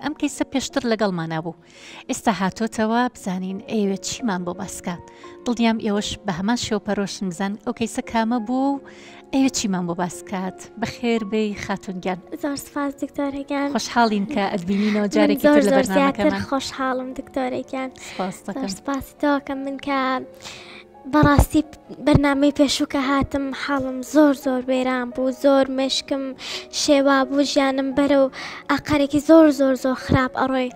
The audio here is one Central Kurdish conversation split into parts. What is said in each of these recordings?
ئەم کەیسە پێشتر لەگەڵمانە بوو ئێستا هاتۆتەوە بزانین ئێوە چیمان بۆ باسکات دڵنیام ئێوەش بە هەمان شێو پەرۆشن بزان ئەو کەیسە کامە بوو ئێوە چیمان بۆ باسکات بەخێر بێی خاتونگیان زۆر سپاس دکتۆرێکیان خۆشحاڵین کە ئەدبینینەوە جارێکی تر لە بەرنامەکەمان خۆشحاڵم دکتۆرێکیان سپاس دەکەم سپاسیتەوە کە من کە بەڕاستی بەرنامەی پێشووکە هاتم حاڵم زۆر وێران بوو زۆر مشکم شێوا بوو ژیانم بەرە و ئاقارێکی زۆر خراپ ئەڕۆی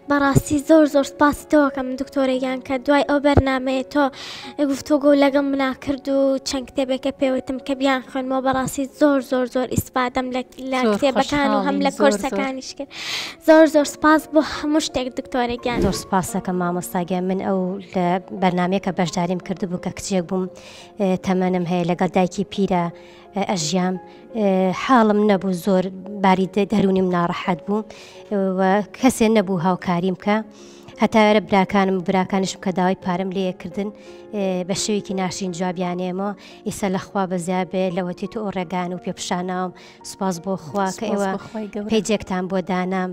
بەڕاستی زۆر سپاسیتەوە کە من دکتۆرێکیان کە دوای ئەو بەرنامەیە تۆ گفتوگۆ لەگەڵ منا کرد و چەند کتێبێکە پێوتم کە بیان خوێنمەوە بەڕاستی زۆر ئیسپادەم لە کتێبەکان و هەم لە کۆرسەکانیش کرد زۆر سپاس بۆ هەموو شتێک دکتۆرێکیان زۆر سپاسەکە مامۆستاگیان من ئەو لە بەرنامەیەکە بەشداریم کردبوو کە کچێک بووم تەمەنم هەیە لەگەڵ دایکی پیرە ئەژیام حاڵم نەبوو زۆر باری دەرونیم ناڕەحەت بوو و کەسێ نەبوو هاوکاریم کە هەتاوێرە براکانشم کە داوای پارەم لێکردن بە شێوێکی ناشرین جوابیانێمەوە ئیسا لەخوا بەزیابێ لەوەتی تو ئەو ڕێگان و پێپشاناوم سوپاس بۆ خوا کە ئێوە پێیجێکتان بۆ دانام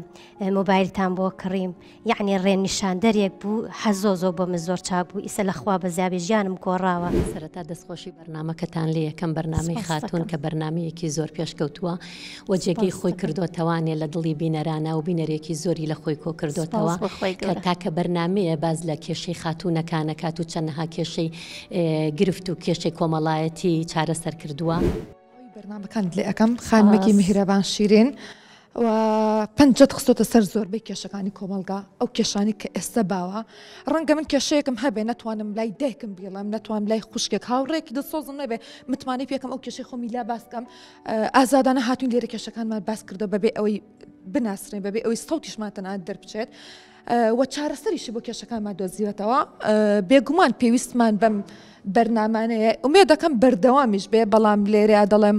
مۆبایلتان بۆ کڕیم یعنی ڕێنیشاندەرێک بوو حەزۆ بۆ من زۆر چاک بوو ئیسا لەخوا بەزیابێ ژیانم گۆڕاوە سەرەتا دەستخۆشی بەرنامەکەتان لێ یەکەم بەرنامەی خاتون کە بەرنمەیەکی زۆر پێشکەوتووە وەجێگەی خۆی کردوتەوانێ لە دڵی بینەرانە و بینەرێکی زۆری لە خۆی کۆ کردوتەوە کە بەرنمەیە باز لە کێشەی خاتونەکانەکات و چەندەها کێشەی گرفت و کێشەی کۆمەڵایەتی چارەسەر کردووە بەرنامەکان لێ ئەەکەم خانمێکی میهرەبان شیرین و پەنجەت خستۆتە سەر زۆربەی کێشەکانی کۆمەلگا ئەو کێشانی کە ئێستا باوە ڕەنگە من کێشەیەکم هەبێ نەتوانم لای دایکم بڵێم نەتوانم لای خوشکێک هاوڕێکی دەسۆزم نەبێ متمانەی پێکەم ئەو کێشەی خۆمی لا باسکەم ئازادانە هاتوین لێرە کێشەکانمان باس کردە بەبێ ئەوەی بناسرین بەبێ ئەوەی سەوتیشمانتەنات دەربچێت و چارەسەریشی بۆ کێشەکانمان دۆزیوەتەوە بێگومان پێویستمان بەم بەرنامانەیە ئومێ دەکەم بەردەوامیش بێ بەڵام لێرە دەڵێم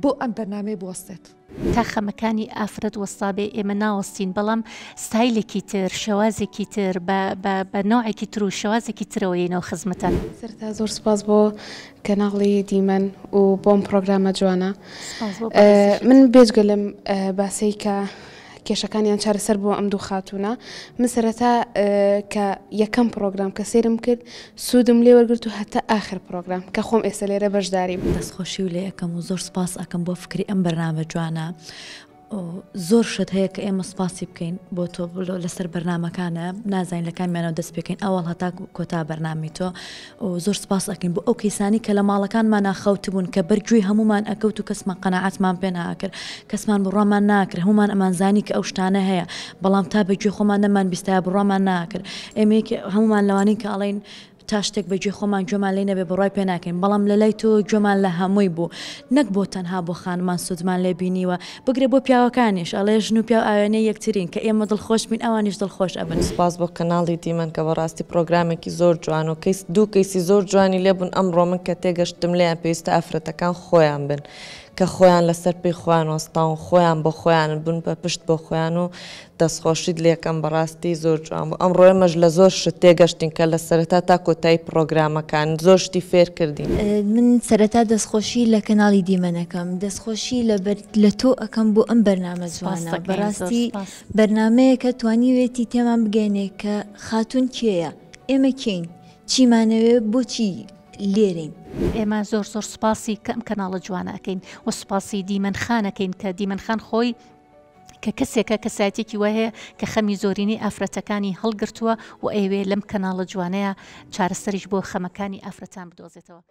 بۆ ئەم بەرنامەیە بوەستێت تا خەمەکانی ئافرەت وەستابێ ئێمە ناوەستین بەڵام ستایلێکی تر شێوازێکی تر بە نوعێکی تر و شێوازێکی ترەوەینەوە خزمەتەن سەرتا زۆر سپاس بۆ کەناڵی دیمەن و بۆم پرۆگرامە جوانە من بێجگە لەم باسی کە کێشەکانیان چارەسەر بۆ ئەم دوو خاتونە من سەرەتا کە یەکەم پرۆگرام کە سێرم کرد سوودم لێ وەرگرت و هەتا ئاخر پرۆگرام کە خۆم ئێستا لێرە بەشداریم دەستخۆشی و لێ یەکەم و زۆر سپاس ئەکەم بۆ فکری ئەم بەرنامە جوانە زۆر شت هەیە کە ئێمە سپاسی بکەین بۆ تۆ لەسەر بەرنامەکانە نازانین لە کامیانەوە دەست پێکەین ئەوڵ هەتا کۆتا بەرنامی تۆ زۆر سپاس ئەکەین بۆ ئەو کەیسانی کە لە ماڵەکانمان ناخەوتبوون کە بەرگوێی هەمومان ئەکەوت و کەسمان قەنەعەتمان پێ ناکرد کەسمان بڕوامان ناکرد هەمومان ئەمانزانی کە ئەو شتانە هەیە بەڵام تا بەگوێ خۆمان نەمان بیستایە بڕوامان ناکرد ئێمە هەمومان لەوانین کە ئەڵێن تا شتێک بەگوێ خۆمان گوێمان لێ نەبێ بڕای پێ ناکەین بەڵام لە لای تۆ گوێمان لە هەمووی بوو نەک بۆ تەنها بۆ خانمان سوودمان لێ بینیوە بگرێ بۆ پیاوەکانیش ئەڵێ ژن و پیا ئاوێنەی یەکترین کە ئێمە دڵخۆش بین ئەوانیش دڵخۆش ئەبن سپاس بۆ کەناڵی دیمەن کە بەڕاستی پرۆگرامێکی زۆر جوان و دوو کەیسی زۆر جوانی لێبوون ئەمڕۆ من کە تێگەشتم لێیان پێویستە ئافرەتەکان خۆیان بن کە خۆیان لەسەر پێی خۆیان وەستاون خۆیان بۆ خۆیان بوون بە پشت بۆ خۆیان و دەستخۆشیت لێکەم بەڕاستی زۆر جوان بوو ئەمڕۆ ئێمەش لە زۆر شت تێگەشتین کە لە سەرەتا تا کۆتایی پرۆگرامەکان زۆر شتی فێر کردین من سەرەتا دەستخۆشی لە کەناڵی دیمەنەکەم دەستخۆشی لە تۆ ئەەکەم بۆ ئەم بەرنامە جوانە بەڕاستی بەرنمەیە کە توانیوێتی تێمان بگەێنێ کە خاتون کێیە ئێمە کەین چیمانەوێ بۆچی لێرین ئێمە زۆر سوپاسی کەم کەناڵە جوانەکەین و سوپاسی دیمەنخانەکەین کە دیمەنخان خۆی کە کەسێکە کەسایەتێکی وایە کە خەمی زۆرینی ئافرەتەکانی هەڵگرتووە و ئەوێ لەم کەناڵە جوانەیە چارەسەریش بۆ خەمەکانی ئافرەتان بدۆزێتەوە.